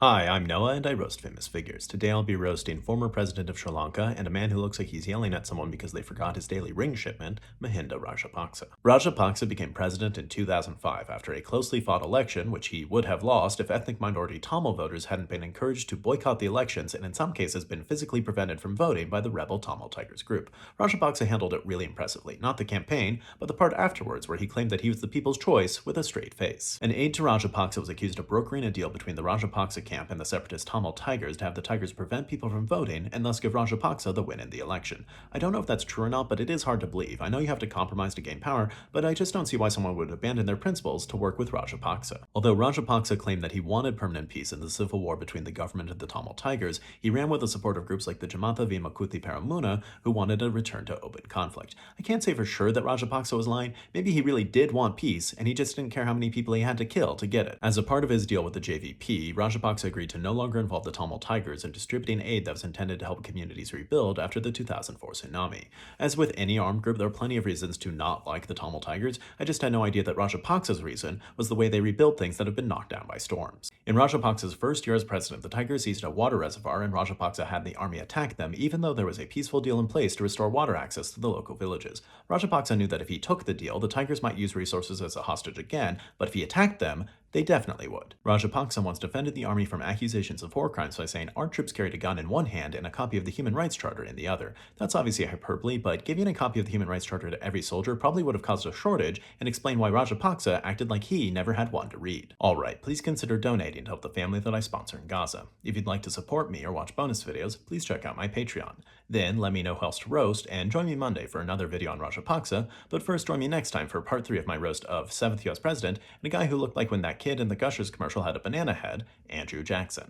Hi, I'm Noah and I roast famous figures. Today I'll be roasting former president of Sri Lanka and a man who looks like he's yelling at someone because they forgot his daily ring shipment, Mahinda Rajapaksa. Rajapaksa became president in 2005 after a closely fought election, which he would have lost if ethnic minority Tamil voters hadn't been encouraged to boycott the elections and in some cases been physically prevented from voting by the rebel Tamil Tigers group. Rajapaksa handled it really impressively, not the campaign, but the part afterwards where he claimed that he was the people's choice with a straight face. An aide to Rajapaksa was accused of brokering a deal between the Rajapaksa camp and the separatist Tamil Tigers to have the Tigers prevent people from voting and thus give Rajapaksa the win in the election. I don't know if that's true or not, but it is hard to believe. I know you have to compromise to gain power, but I just don't see why someone would abandon their principles to work with Rajapaksa. Although Rajapaksa claimed that he wanted permanent peace in the civil war between the government and the Tamil Tigers, he ran with the support of groups like the Jamata Vimukthy Peramuna, who wanted a return to open conflict. I can't say for sure that Rajapaksa was lying. Maybe he really did want peace, and he just didn't care how many people he had to kill to get it. As a part of his deal with the JVP, Rajapaksa agreed to no longer involve the Tamil Tigers in distributing aid that was intended to help communities rebuild after the 2004 tsunami. As with any armed group, there are plenty of reasons to not like the Tamil Tigers. I just had no idea that Rajapaksa's reason was the way they rebuild things that have been knocked down by storms. In Rajapaksa's first year as president, the Tigers seized a water reservoir and Rajapaksa had the army attack them, even though there was a peaceful deal in place to restore water access to the local villages. Rajapaksa knew that if he took the deal, the Tigers might use resources as a hostage again, but if he attacked them, they definitely would. Rajapaksa once defended the army from accusations of war crimes by saying our troops carried a gun in one hand and a copy of the Human Rights Charter in the other. That's obviously hyperbole, but giving a copy of the Human Rights Charter to every soldier probably would have caused a shortage and explained why Rajapaksa acted like he never had one to read. Alright, please consider donating to help the family that I sponsor in Gaza. If you'd like to support me or watch bonus videos, please check out my Patreon. Then let me know who else to roast and join me Monday for another video on Rajapaksa, but first join me next time for part 3 of my roast of 7th US President and a guy who looked like when that kid in the Gushers commercial had a banana head, Andrew Jackson.